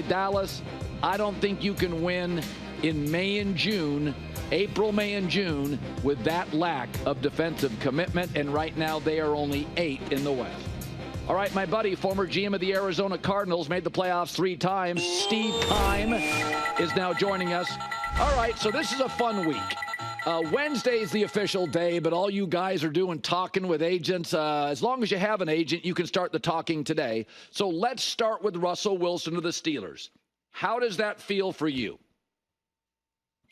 Dallas, I don't think you can win in May and June, April, May, and June with that lack of defensive commitment. And right now they are only 8th in the West. All right, my buddy, former GM of the Arizona Cardinals, made the playoffs 3 times. Steve Keim is now joining us. All right, so this is a fun week. Wednesday is the official day, but all you guys are doing talking with agents. As long as you have an agent, you can start the talking today. So let's start with Russell Wilson of the Steelers. How does that feel for you?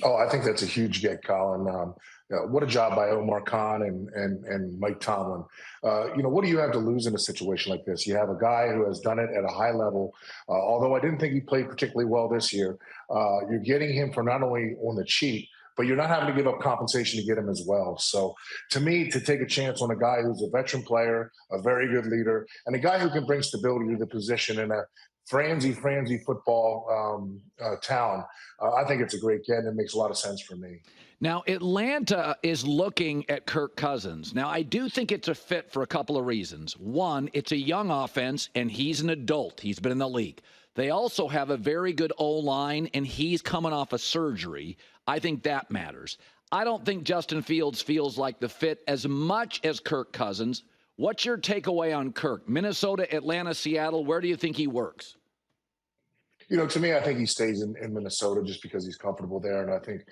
Oh, I think that's a huge get, Colin. What a job by Omar Khan and Mike Tomlin. What do you have to lose in a situation like this? You have a guy who has done it at a high level. Although I didn't think he played particularly well this year, you're getting him for not only on the cheap, but you're not having to give up compensation to get him as well. So to me, to take a chance on a guy who's a veteran player, a very good leader, and a guy who can bring stability to the position in a franzy football town, I think it's a great get, and it makes a lot of sense for me. Now, Atlanta is looking at Kirk Cousins. Now, I do think it's a fit for a couple of reasons. One, it's a young offense, and he's an adult. He's been in the league. They also have a very good O-line, and he's coming off a surgery. I think that matters. I don't think Justin Fields feels like the fit as much as Kirk Cousins. What's your takeaway on Kirk? Minnesota, Atlanta, Seattle, where do you think he works? To me, I think he stays in Minnesota just because he's comfortable there. And I think,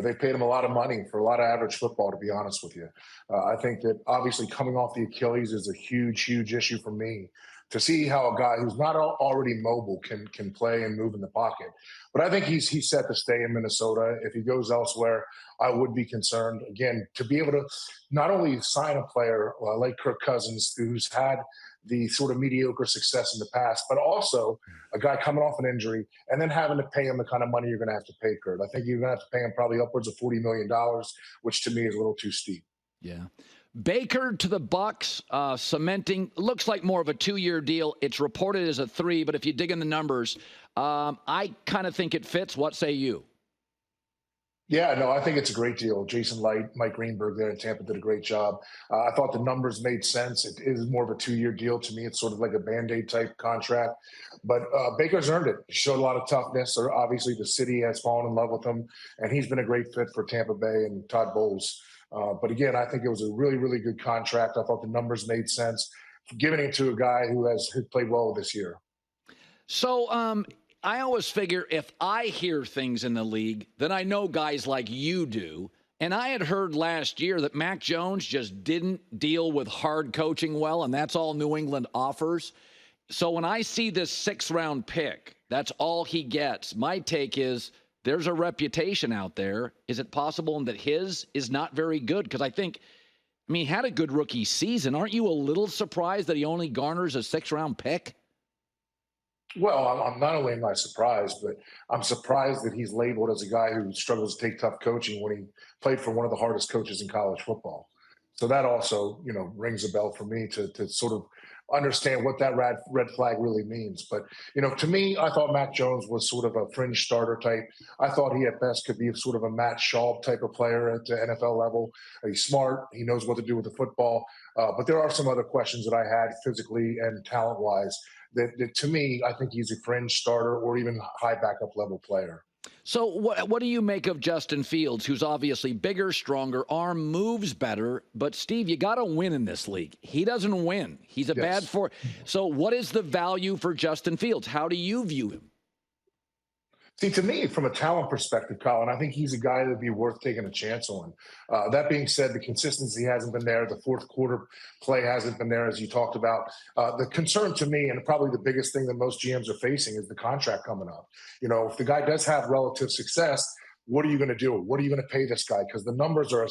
they've paid him a lot of money for a lot of average football, to be honest with you. I think that obviously coming off the Achilles is a huge, huge issue for me. To see how a guy who's not already mobile can play and move in the pocket. But I think he's set to stay in Minnesota. If he goes elsewhere, I would be concerned. Again, to be able to not only sign a player like Kirk Cousins, who's had the sort of mediocre success in the past, but also a guy coming off an injury and then having to pay him the kind of money you're going to have to pay Kurt. I think you're going to have to pay him probably upwards of $40 million, which to me is a little too steep. Yeah. Baker to the Bucks, cementing, looks like more of a 2-year deal. It's reported as a 3, but if you dig in the numbers, I kind of think it fits. What say you? Yeah, no, I think it's a great deal. Jason Light, Mike Greenberg there in Tampa did a great job. I thought the numbers made sense. It is more of a 2-year deal. To me, it's sort of like a Band-Aid type contract. But Baker's earned it. He showed a lot of toughness. Obviously, the city has fallen in love with him, and he's been a great fit for Tampa Bay and Todd Bowles. But again, I think it was a really, really good contract. I thought the numbers made sense, giving it to a guy who played well this year. So I always figure if I hear things in the league, then I know guys like you do. And I had heard last year that Mac Jones just didn't deal with hard coaching well, and that's all New England offers. So when I see this 6th-round pick, that's all he gets. My take is, there's a reputation out there. Is it possible that his is not very good? Because he had a good rookie season. Aren't you a little surprised that he only garners a 6th-round pick? Well, I'm not only am I surprised, but I'm surprised that he's labeled as a guy who struggles to take tough coaching when he played for one of the hardest coaches in college football. So that also, rings a bell for me to sort of understand what that red flag really means. But, to me, I thought Mac Jones was sort of a fringe starter type. I thought he at best could be sort of a Matt Schaub type of player at the NFL level. He's smart. He knows what to do with the football. But there are some other questions that I had physically and talent-wise that to me, I think he's a fringe starter or even high backup level player. So what do you make of Justin Fields, who's obviously bigger, stronger, arm moves better? But, Steve, you got to win in this league. He doesn't win. He's a bad for. So what is the value for Justin Fields? How do you view him? See, to me, from a talent perspective, Colin, I think he's a guy that would be worth taking a chance on. That being said, the consistency hasn't been there. The fourth quarter play hasn't been there, as you talked about. The concern to me, and probably the biggest thing that most GMs are facing, is the contract coming up. If the guy does have relative success, what are you going to do? What are you going to pay this guy? Because the numbers are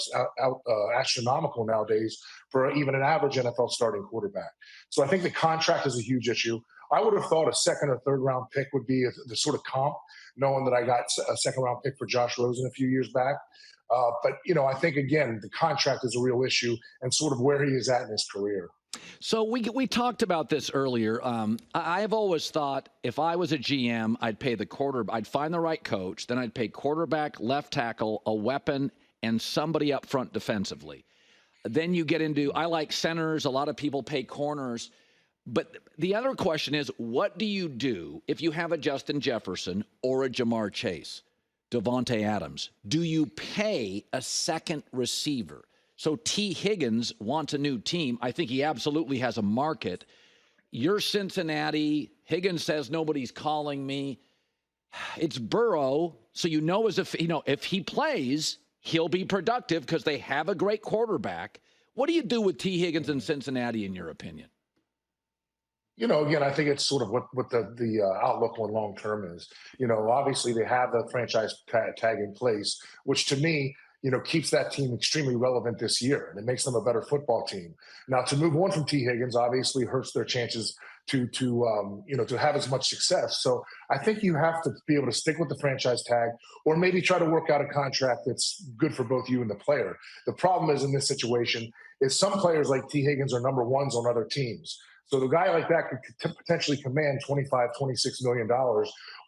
astronomical nowadays for even an average NFL starting quarterback. So I think the contract is a huge issue. I would have thought a 2nd or 3rd round pick would be the sort of comp, knowing that I got a 2nd round pick for Josh Rosen a few years back. But I think, again, the contract is a real issue and sort of where he is at in his career. So we talked about this earlier. I've always thought if I was a GM, I'd pay I'd find the right coach, then I'd pay quarterback, left tackle, a weapon, and somebody up front defensively. Then you get into, I like centers. A lot of people pay corners. But the other question is, what do you do if you have a Justin Jefferson or a Jamar Chase, Devontae Adams? Do you pay a second receiver? So Tee Higgins wants a new team. I think he absolutely has a market. You're Cincinnati. Higgins says nobody's calling me. It's Burrow, so if he plays, he'll be productive because they have a great quarterback. What do you do with Tee Higgins in Cincinnati, in your opinion? Again, I think it's sort of what the outlook on long term is. Obviously they have the franchise tag in place, which to me, keeps that team extremely relevant this year, and it makes them a better football team. Now, to move on from Tee Higgins obviously hurts their chances to have as much success. So I think you have to be able to stick with the franchise tag, or maybe try to work out a contract that's good for both you and the player. The problem is in this situation is some players like Tee Higgins are number ones on other teams. So the guy like that could potentially command $25, $26 million,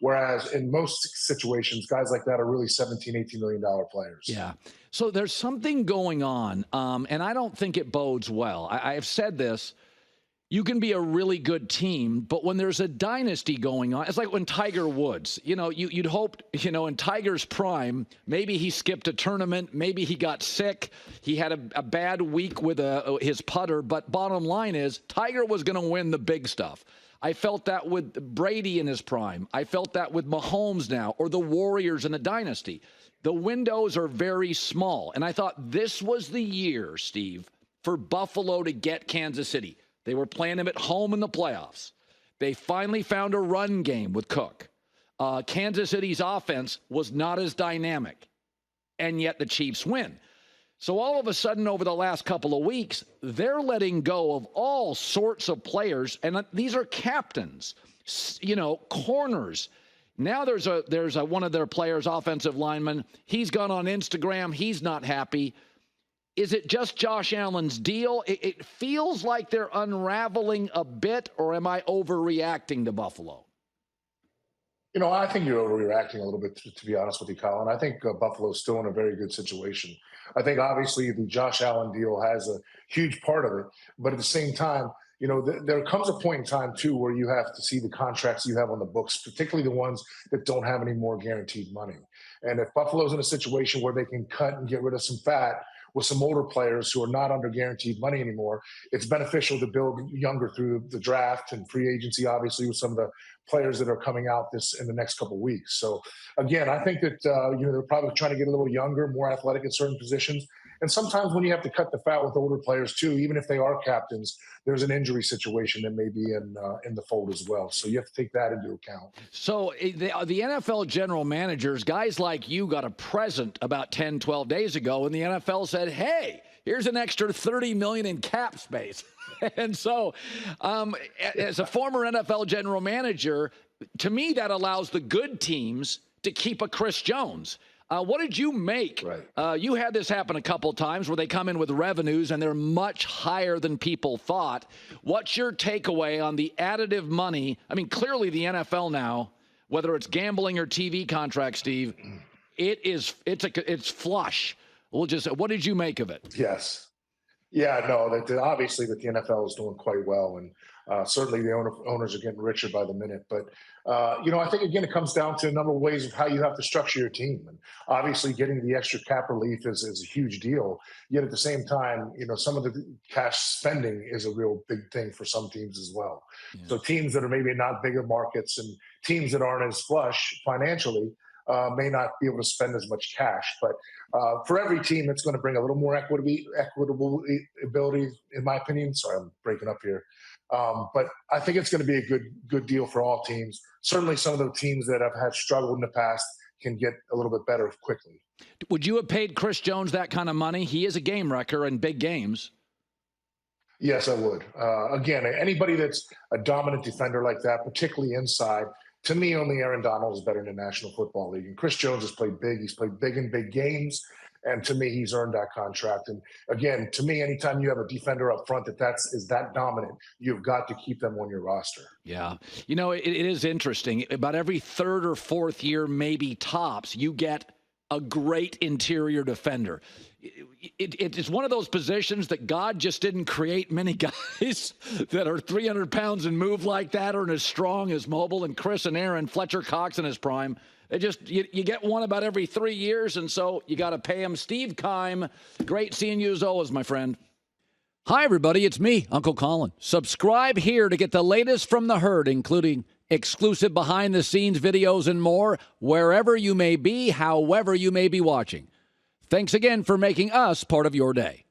whereas in most situations, guys like that are really $17, $18 million players. Yeah. So there's something going on, and I don't think it bodes well. I have said this. You can be a really good team, but when there's a dynasty going on, it's like when Tiger Woods, you'd hope, in Tiger's prime, maybe he skipped a tournament, maybe he got sick, he had a bad week with his putter, but bottom line is Tiger was going to win the big stuff. I felt that with Brady in his prime. I felt that with Mahomes now, or the Warriors in the dynasty. The windows are very small, and I thought this was the year, Steve, for Buffalo to get Kansas City. They were playing them at home in the playoffs. They finally found a run game with Cook. Kansas City's offense was not as dynamic, and yet the Chiefs win. So all of a sudden, over the last couple of weeks, they're letting go of all sorts of players, and these are captains, corners. Now there's one of their players, offensive lineman. He's gone on Instagram. He's not happy. Is it just Josh Allen's deal? It feels like they're unraveling a bit, or am I overreacting to Buffalo? I think you're overreacting a little bit, to be honest with you, Colin. I think Buffalo's still in a very good situation. I think obviously the Josh Allen deal has a huge part of it, but at the same time, there comes a point in time too where you have to see the contracts you have on the books, particularly the ones that don't have any more guaranteed money. And if Buffalo's in a situation where they can cut and get rid of some fat with some older players who are not under guaranteed money anymore, it's beneficial to build younger through the draft and free agency, obviously, with some of the players that are coming out in the next couple of weeks. So again, I think that they're probably trying to get a little younger, more athletic at certain positions. And sometimes when you have to cut the fat with older players too, even if they are captains, there's an injury situation that may be in the fold as well. So you have to take that into account. So the NFL general managers, guys like you, got a present about 10, 12 days ago, and the NFL said, hey, here's an extra $30 million in cap space. And so as a former NFL general manager, to me, that allows the good teams to keep a Chris Jones. What did you make? Right. You had this happen a couple of times where they come in with revenues and they're much higher than people thought. What's your takeaway on the additive money? I mean, clearly the NFL now, whether it's gambling or TV contracts, Steve, it's flush. What did you make of it? Yes. Yeah, no, obviously that the NFL is doing quite well, and certainly the owners are getting richer by the minute. But, I think, again, it comes down to a number of ways of how you have to structure your team. And obviously getting the extra cap relief is a huge deal. Yet at the same time, some of the cash spending is a real big thing for some teams as well. Yeah. So teams that are maybe not bigger markets and teams that aren't as flush financially may not be able to spend as much cash. But for every team, it's going to bring a little more equitable ability, in my opinion. Sorry, I'm breaking up here. But I think it's going to be a good deal for all teams. Certainly some of the teams that have had struggled in the past can get a little bit better quickly. Would you have paid Chris Jones that kind of money? He is a game wrecker in big games. Yes, I would. Again, anybody that's a dominant defender like that, particularly inside, to me, only Aaron Donald is better in the National Football League. And Chris Jones has played big. He's played big in big games. And to me, he's earned that contract. And again, to me, anytime you have a defender up front is that dominant, you've got to keep them on your roster. Yeah. It is interesting. About every third or fourth year, maybe tops, you get a great interior defender. it's one of those positions that God just didn't create many guys that are 300 pounds and move like that, or as strong, as mobile, and Chris and Aaron, Fletcher Cox in his prime. It just, you get one about every 3 years, and so you got to pay him. Steve Keim, great seeing you as always, my friend. Hi, everybody. It's me, Uncle Colin. Subscribe here to get the latest from the herd, including exclusive behind-the-scenes videos and more, wherever you may be, however you may be watching. Thanks again for making us part of your day.